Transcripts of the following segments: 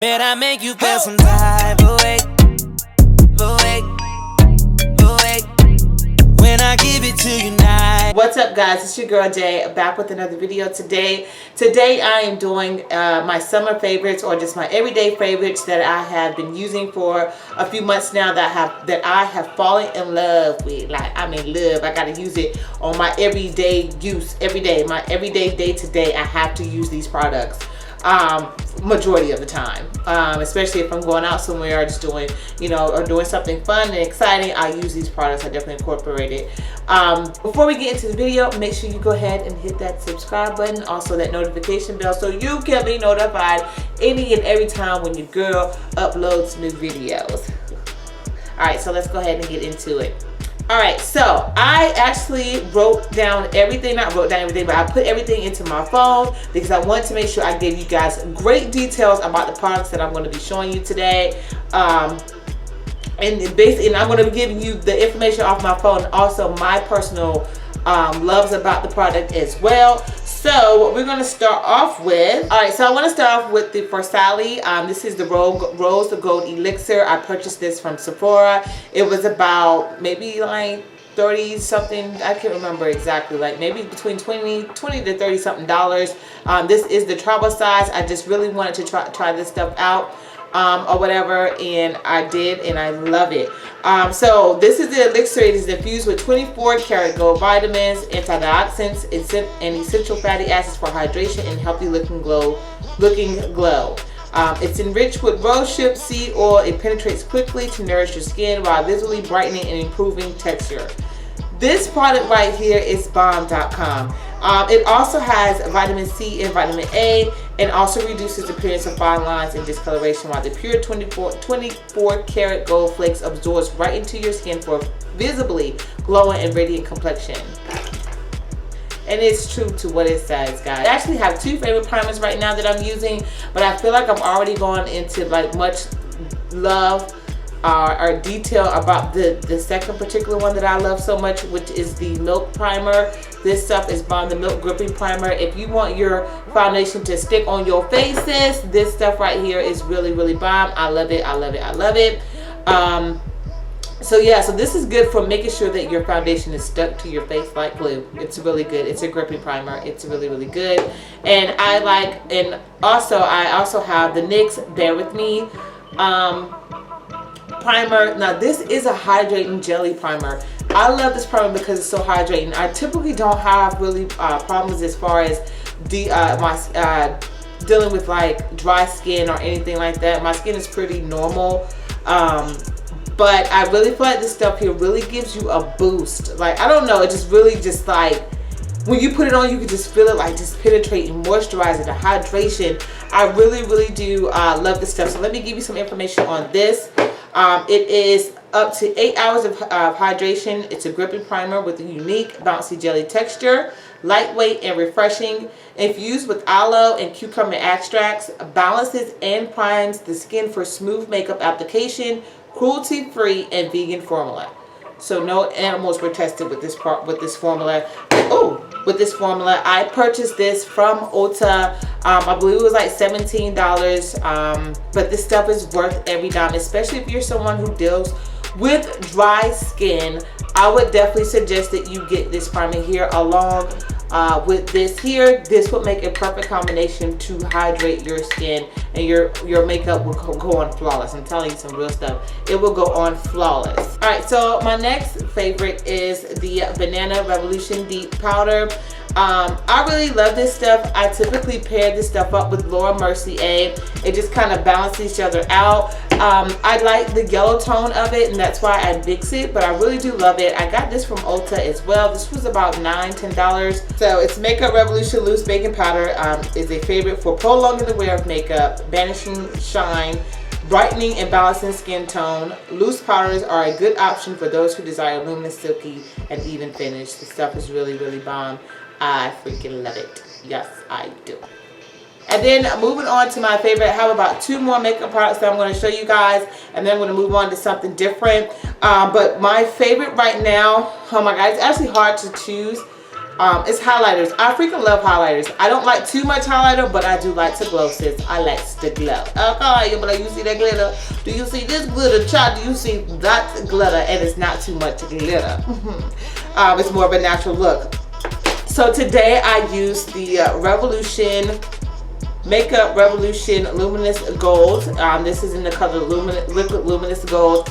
Bet I make you feel some type of way, when I give it to you now. What's up, guys? It's your girl Jay, back with another video today. Today I am doing my summer favorites, or just my everyday favorites that I have been using for a few months now, that I have fallen in love with. Like, I'm in love. I gotta use it on my everyday use, every day. My everyday, day to day, I have to use these products. Majority of the time, especially if I'm going out somewhere or just doing, or doing something fun and exciting, I use these products. I definitely incorporate it. Before we get into the video, make sure you go ahead and hit that subscribe button, also that notification bell, so you can be notified any and every time when your girl uploads new videos. Alright, so let's go ahead and get into it. Alright, so I actually wrote down everything, not wrote down everything, but I put everything into my phone because I want to make sure I gave you guys great details about the products that I'm going to be showing you today. And I'm going to be giving you the information off my phone, also my personal loves about the product as well. So what we're going to start off with, alright, so I want to start off with for Sally. This is the Rose the Gold Elixir. I purchased this from Sephora. It was about maybe like 30 something, I can't remember exactly, like maybe between 20 to 30 something dollars. This is the travel size. I just really wanted to try this stuff out. Or whatever, and I did, and I love it. So this is the elixir. It is infused with 24 karat gold vitamins, antioxidants, and essential fatty acids for hydration and healthy looking glow. It's enriched with rosehip seed oil. It penetrates quickly to nourish your skin while visually brightening and improving texture. This product right here is bomb.com. It also has vitamin C and vitamin A, and also reduces the appearance of fine lines and discoloration, while the pure 24 karat gold flakes absorbs right into your skin for visibly glowing and radiant complexion. And it's true to what it says, guys. I actually have two favorite primers right now that I'm using, but I feel like I'm already going into like much love or detail about the second particular one that I love so much, which is the milk primer. This stuff is bomb, the milk gripping primer. If you want your foundation to stick on your faces, this stuff right here is really, really bomb. I love it. I love it. I love it. So yeah, so this is good for making sure that your foundation is stuck to your face like glue. It's really good. It's a gripping primer. It's really, really good. And I also have the NYX Bear With Me primer. Now this is a hydrating jelly primer. I love this primer because it's so hydrating. I typically don't have really problems as far as dealing with like dry skin or anything like that. My skin is pretty normal, but I really feel like this stuff here really gives you a boost. Like, I don't know, it just really just like when you put it on, you can just feel it like just penetrating, moisturizing, the hydration. I really, really do love this stuff. So let me give you some information on this. It is up to 8 hours of hydration. It's a gripping primer with a unique bouncy jelly texture, lightweight and refreshing. Infused with aloe and cucumber extracts, balances and primes the skin for smooth makeup application, cruelty-free and vegan formula. So no animals were tested with this formula. With this formula, I purchased this from Ulta. I believe it was like $17. But this stuff is worth every dime, especially if you're someone who deals with dry skin. I would definitely suggest that you get this primer here along with this here. This would make a perfect combination to hydrate your skin, and your makeup will go on flawless. I'm telling you some real stuff. It will go on flawless. All right, so my next favorite is the Banana Revolution Deep Powder. I really love this stuff. I typically pair this stuff up with Laura Mercier. It just kind of balances each other out. I like the yellow tone of it, and that's why I mix it, but I really do love it. I got this from Ulta as well. This was about $10. So it's Makeup Revolution Loose Baking Powder. Is a favorite for prolonging the wear of makeup, banishing shine, brightening and balancing skin tone. Loose powders are a good option for those who desire luminous, silky, and even finish. The stuff is really, really bomb. I freaking love it. Yes, I do. And then moving on to my favorite, I have about 2 more makeup products that I'm going to show you guys, and then I'm going to move on to something different. But my favorite right now, oh my god, it's actually hard to choose. It's highlighters. I freaking love highlighters. I don't like too much highlighter, but I do like to glow, sis. I like to glow. Okay, you'll be like, you see that glitter? Do you see this glitter, child? Do you see that glitter? And it's not too much glitter. It's more of a natural look. So today I used the Revolution Makeup Revolution Luminous Gold. This is in the color Liquid Luminous Gold.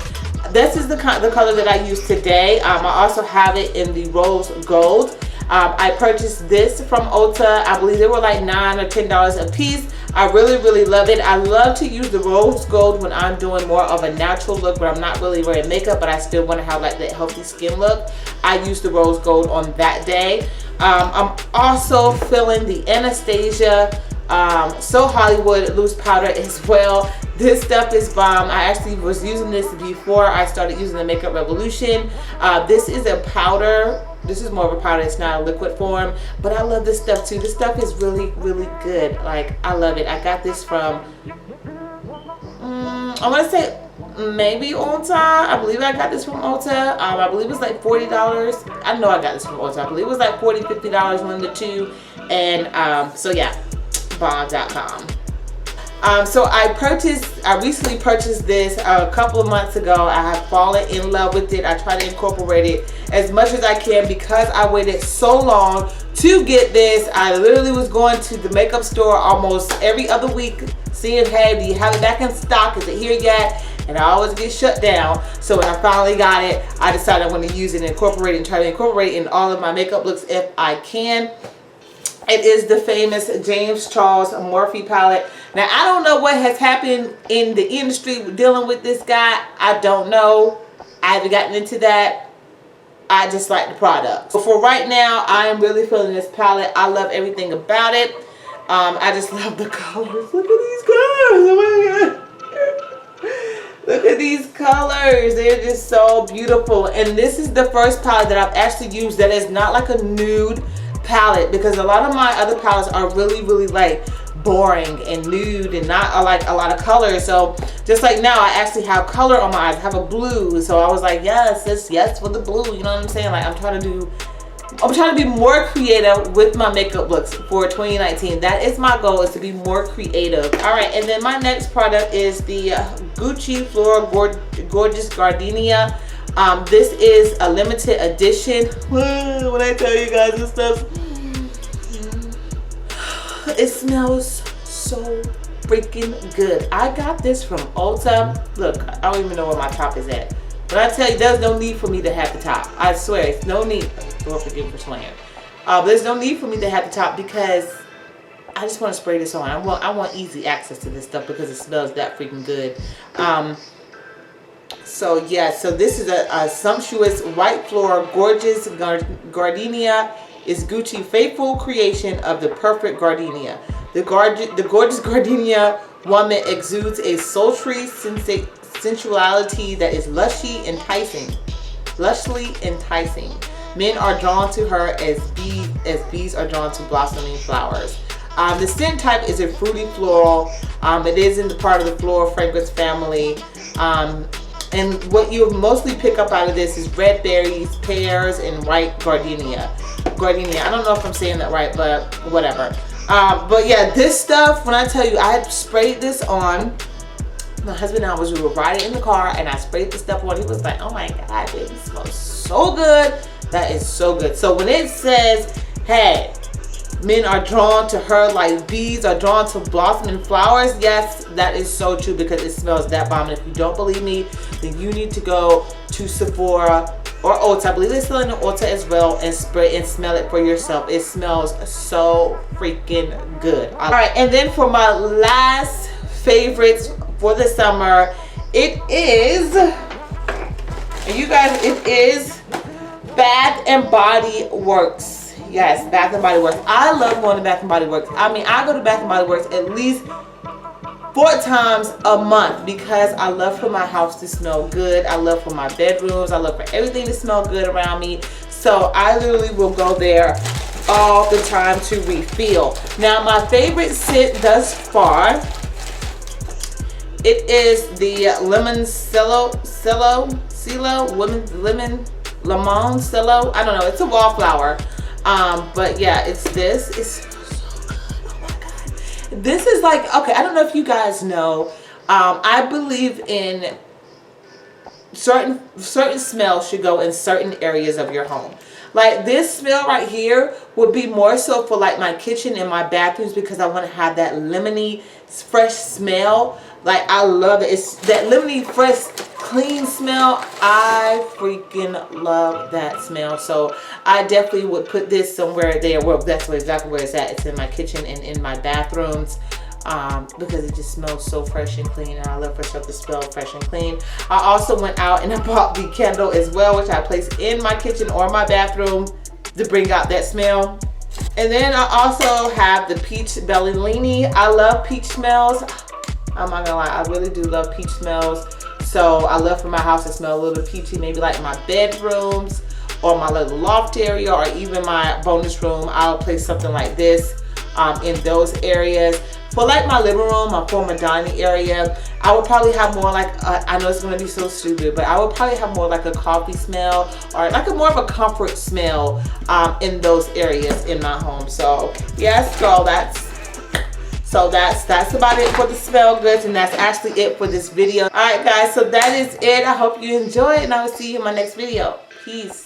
This is the color that I use today. I also have it in the Rose Gold. I purchased this from Ulta. I believe they were like $9 or $10 a piece. I really love it. I love to use the Rose Gold when I'm doing more of a natural look, where I'm not really wearing makeup, but I still want to have like that healthy skin look. I use the Rose Gold on that day. I'm also feeling the Anastasia So Hollywood loose powder as well. This stuff is bomb. I actually was using this before I started using the Makeup Revolution. This is a powder. This is more of a powder. It's not a liquid form, but I love this stuff too. This stuff is really good. Like, I love it. I got this from I want to say maybe Ulta. I believe I got this from Ulta. I believe it was like $40. I know I got this from Ulta. I believe it was like $40, $50, one of the two. And so yeah, bomb.com. So I recently purchased this a couple of months ago. I have fallen in love with it. I try to incorporate it as much as I can because I waited so long to get this. I literally was going to the makeup store almost every other week, seeing, hey, do you have it back in stock? Is it here yet? And I always get shut down. So when I finally got it, I decided I want to use it and incorporate it and try to incorporate it in all of my makeup looks if I can. It is the famous James Charles Morphe palette. Now, I don't know what has happened in the industry dealing with this guy. I don't know. I haven't gotten into that. I just like the product. So for right now, I am really feeling this palette. I love everything about it. I just love the colors. Look at these colors. Oh my God. Look at these colors. They're just so beautiful. And this is the first palette that I've actually used that is not like a nude palette, because a lot of my other palettes are really like boring and nude and not like a lot of color. So just like now, I actually have color on my eyes. I have a blue, so I was like, yes, yes for the blue. You know what I'm saying? Like, I'm trying to be more creative with my makeup looks for 2019. That is my goal, is to be more creative. All right, and then my next product is the Gucci Flora Gorgeous Gardenia. This is a limited edition. When I tell you guys this stuff, it smells so freaking good. I got this from Ulta. Look, I don't even know where my top is at. But I tell you, there's no need for me to have the top. I swear, it's no need. Lord forgive me for swearing. There's no need for me to have the top because I just want to spray this on. I want easy access to this stuff because it smells that freaking good. So yeah, so this is a sumptuous white floor gorgeous gardenia. Is Gucci faithful creation of the perfect gardenia. The gorgeous gardenia woman exudes a sultry sensuality that is lushly enticing. Men are drawn to her as bees are drawn to blossoming flowers. The scent type is a fruity floral. It is in the part of the floral fragrance family. And what you'll mostly pick up out of this is red berries, pears, and white gardenia. I don't know if I'm saying that right, but whatever. But yeah, this stuff, when I tell you, I had sprayed this on. My husband and we were riding in the car, and I sprayed the stuff on. He was like, oh my God, baby, it smells so good. That is so good. So when it says, hey, men are drawn to her like bees are drawn to blossoming flowers, yes, that is so true because it smells that bomb. And if you don't believe me, then you need to go to Sephora or Ulta. I believe they're selling in Ulta as well, and spray and smell it for yourself. It smells so freaking good. All right, and then for my last favorites for the summer, it is, and you guys, it is Bath and Body Works. Yes, Bath and Body Works. I love going to Bath and Body Works. I mean, I go to Bath and Body Works at least 4 times a month because I love for my house to smell good. I love for my bedrooms. I love for everything to smell good around me. So I literally will go there all the time to refill. Now, my favorite scent thus far, it is the lemon lemon cello. I don't know. It's a wallflower. But yeah, it's this. It's so good. Oh my God. This is like, okay, I don't know if you guys know. I believe in certain smells should go in certain areas of your home. Like this smell right here would be more so for like my kitchen and my bathrooms, because I want to have that lemony fresh smell. Like I love it. It's that lemony fresh clean smell. I freaking love that smell. So I definitely would put this somewhere there. Well, that's exactly where it's at. It's in my kitchen and in my bathrooms. Because it just smells so fresh and clean, and I love for stuff to smell fresh and clean. I also went out and I bought the candle as well, which I place in my kitchen or my bathroom to bring out that smell. And then I also have the peach Bellini. I love peach smells. I'm not gonna lie, I really do love peach smells. So I love for my house to smell a little peachy, maybe like my bedrooms or my little loft area or even my bonus room. I'll place something like this in those areas. For like my living room, my former dining area, I would probably have more like, I know it's going to be so stupid, but I would probably have more like a coffee smell or like a more of a comfort smell in those areas in my home. So yes, girl, that's about it for the smell goods, and that's actually it for this video. All right, guys, so that is it. I hope you enjoy it, and I will see you in my next video. Peace.